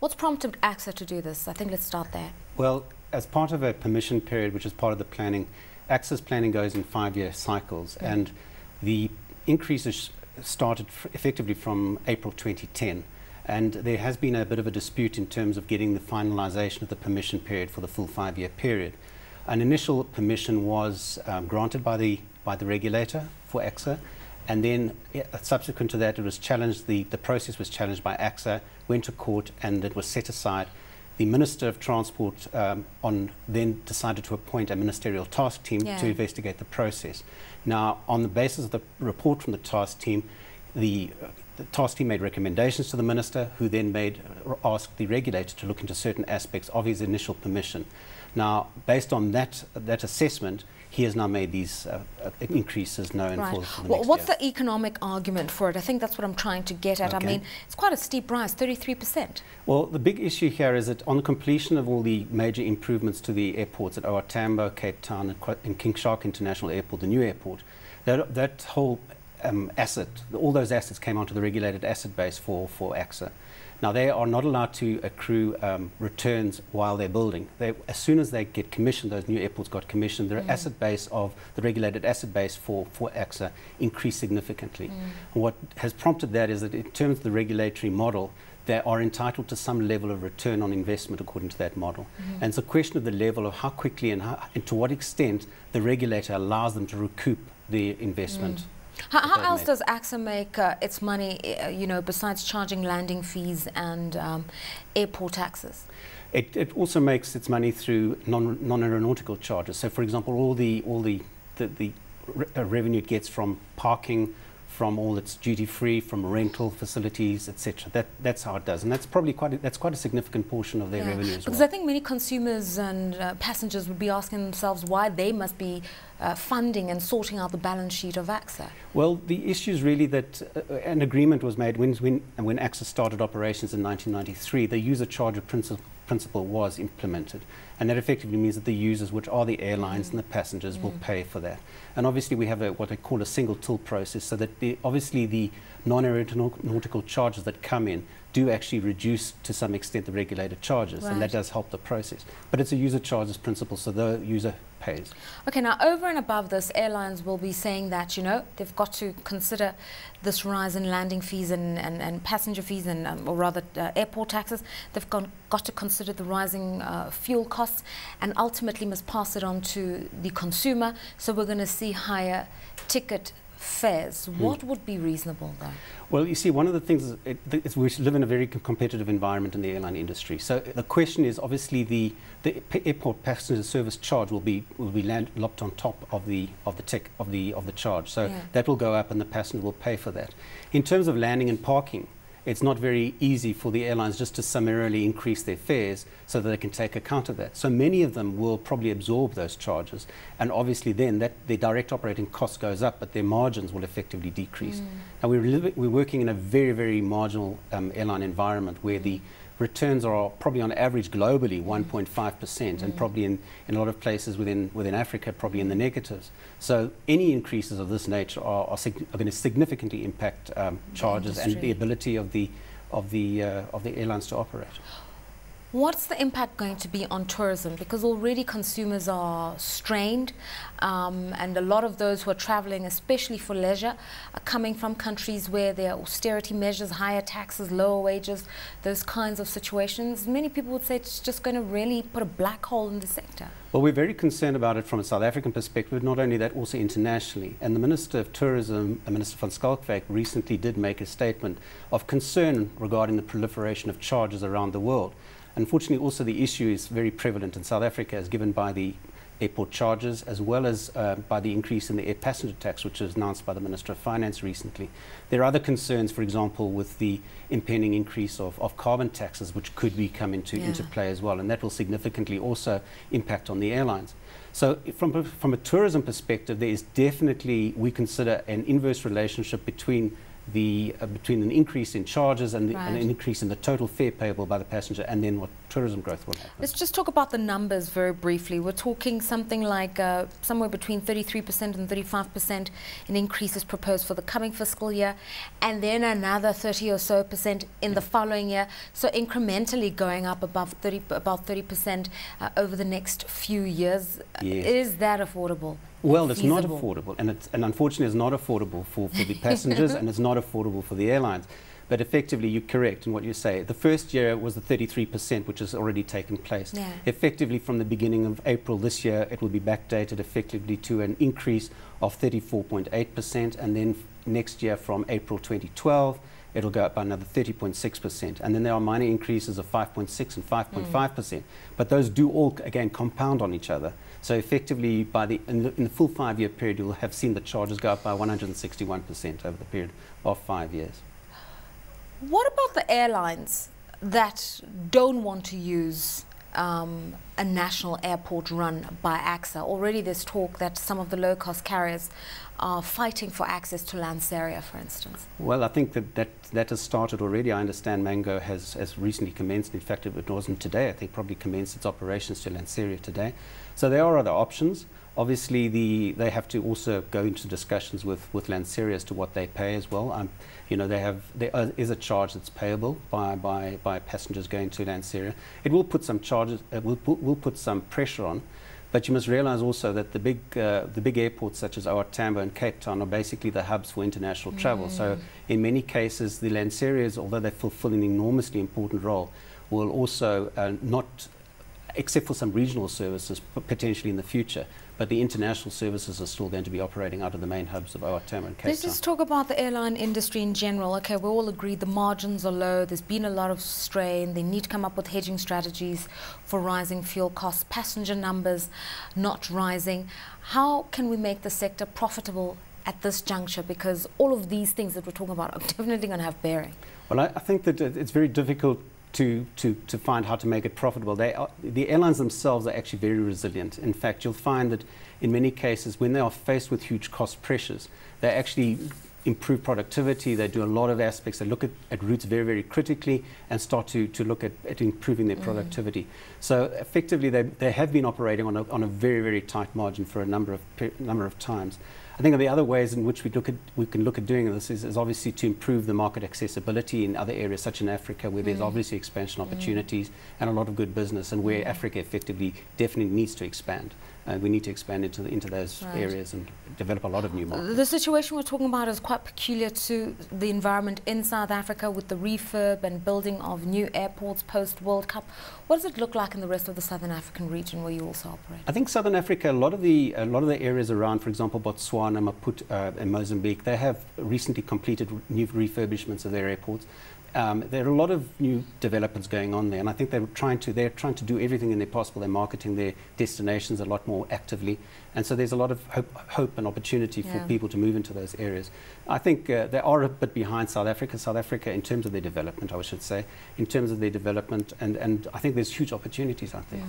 What's prompted ACSA to do this? I think let's start there. Well, as part of a permission period, which is part of the planning, ACSA's planning goes in 5-year cycles, and the increases started effectively from April 2010. And there has been a bit of a dispute in terms of getting the finalisation of the permission period for the full 5-year period. An initial permission was granted by the regulator for ACSA, and then subsequent to that it was challenged, the process was challenged by ACSA, went to court, and it was set aside. The Minister of Transport then decided to appoint a ministerial task team to investigate the process. Now, on the basis of the report from the task team, the task team made recommendations to the Minister, who then asked the regulator to look into certain aspects of his initial permission. Now, based on that assessment, he has now made these increases known for the next year. What's the economic argument for it? I think that's what I'm trying to get at. Okay. I mean, it's quite a steep rise, 33%. Well, the big issue here is that on the completion of all the major improvements to the airports at OR Tambo, Cape Town, and King Shark International Airport, the new airport, that whole all those assets came onto the regulated asset base for ACSA. Now, they are not allowed to accrue returns while they're building. As soon as they get commissioned, those new airports got commissioned, their asset base of the regulated asset base for ACSA increased significantly. And what has prompted that is that in terms of the regulatory model, they are entitled to some level of return on investment according to that model. And it's a question of the level of how quickly and to what extent the regulator allows them to recoup the investment. How else does ACSA make its money, besides charging landing fees and airport taxes? It also makes its money through non-aeronautical charges. So, for example, all the revenue it gets from parking, from all its duty-free, from rental facilities, etc. That's how it does, and that's probably quite a significant portion of their revenue as well. Because I think many consumers and passengers would be asking themselves why they must be funding and sorting out the balance sheet of ACSA. Well, the issue is really that an agreement was made when ACSA started operations in 1993. The user charge principle was implemented, and that effectively means that the users, which are the airlines and the passengers, will pay for that. And obviously we have what they call a single till process, so that obviously the non-aeronautical charges that come in do actually reduce to some extent the regulated charges, and that does help the process. But it's a user charges principle, so the user pays. Okay, now over and above this, airlines will be saying that, they've got to consider this rise in landing fees and passenger fees or rather airport taxes. They've got to consider the rising fuel costs and ultimately must pass it on to the consumer. So we're going to see higher ticket fares. What would be reasonable though? Well, you see, one of the things is we live in a very competitive environment in the airline industry. So the question is, obviously, the airport passenger service charge will be lopped on top of the charge. So that will go up, and the passenger will pay for that. In terms of landing and parking, it's not very easy for the airlines just to summarily increase their fares so that they can take account of that. So many of them will probably absorb those charges, and obviously then their direct operating cost goes up, but their margins will effectively decrease. Now we're working in a very, very marginal airline environment where the returns are probably on average globally 1.5%, and probably in a lot of places within Africa probably in the negatives. So any increases of this nature are going to significantly impact charges and the ability of the airlines to operate. What's the impact going to be on tourism? Because already consumers are strained, and a lot of those who are traveling, especially for leisure, are coming from countries where there are austerity measures, higher taxes, lower wages, those kinds of situations. Many people would say it's just going to really put a black hole in the sector. Well, we're very concerned about it from a South African perspective, not only that, also internationally. And the Minister of Tourism, Minister van Schalkwyk, recently did make a statement of concern regarding the proliferation of charges around the world. Unfortunately, also the issue is very prevalent in South Africa, as given by the airport charges, as well as by the increase in the air passenger tax, which was announced by the Minister of Finance recently. There are other concerns, for example, with the impending increase of carbon taxes, which could come into play as well, and that will significantly also impact on the airlines. So from a tourism perspective, there is definitely, we consider, an inverse relationship between an increase in charges and an increase in the total fare payable by the passenger, and then what tourism growth will happen. Let's just talk about the numbers very briefly. We're talking something like somewhere between 33% and 35% in increases proposed for the coming fiscal year, and then another 30 or so percent in the following year. So incrementally going up above about 30% over the next few years. Yes. Is that affordable? Well, it's not affordable, and unfortunately it's not affordable for the passengers and it's not affordable for the airlines. But effectively, you're correct in what you say. The first year was the 33%, which has already taken place. Yeah. Effectively, from the beginning of April this year, it will be backdated effectively to an increase of 34.8%, and then next year from April 2012, it'll go up by another 30.6%. And then there are minor increases of 5.6 and 5.5%. But those do all, again, compound on each other. So effectively, in the full 5-year period, you'll have seen the charges go up by 161% over the period of 5 years. What about the airlines that don't want to use a national airport run by ACSA? Already there's talk that some of the low-cost carriers are fighting for access to Lanseria, for instance. Well, I think that has started already. I understand Mango has recently commenced. In fact, it wasn't today. I think probably commenced its operations to Lanseria today. So there are other options. Obviously, they have to also go into discussions with Lanseria as to what they pay as well. You know, there is a charge that's payable by passengers going to Lanseria. It will put some charges, will put some pressure on, but you must realize also that the big airports such as OR Tambo and Cape Town are basically the hubs for international travel. So in many cases, the Lanserias, although they fulfill an enormously important role, will also not, except for some regional services potentially in the future, but the international services are still going to be operating out of the main hubs of OR Tambo and Cape Town. Let's just talk about the airline industry in general. Okay, we all agree the margins are low, there's been a lot of strain, they need to come up with hedging strategies for rising fuel costs, passenger numbers not rising. How can we make the sector profitable at this juncture? Because all of these things that we're talking about are definitely going to have bearing. Well, I think that it's very difficult to find how to make it profitable. The airlines themselves are actually very resilient. In fact, you'll find that in many cases, when they are faced with huge cost pressures, they actually improve productivity. They do a lot of aspects. They look at routes very, very critically and start to look at improving their productivity. So effectively, they have been operating on a very, very tight margin for a number of times. I think the other ways in which we can look at doing this is obviously to improve the market accessibility in other areas, such in Africa, where there's obviously expansion opportunities and a lot of good business, and where Africa effectively definitely needs to expand. We need to expand into those areas and develop a lot of new markets. The situation we're talking about is quite peculiar to the environment in South Africa with the refurb and building of new airports post-World Cup. What does it look like in the rest of the Southern African region where you also operate? I think Southern Africa, a lot of the areas around, for example, Botswana, Maputo, and Mozambique, they have recently completed new refurbishments of their airports. There are a lot of new developments going on there, and I think they're trying to do everything in their possible. They're marketing their destinations a lot more actively, and so there's a lot of hope and opportunity for people to move into those areas. I think they are a bit behind South Africa. South Africa, in terms of their development, I should say, in terms of their development, and I think there's huge opportunities out there.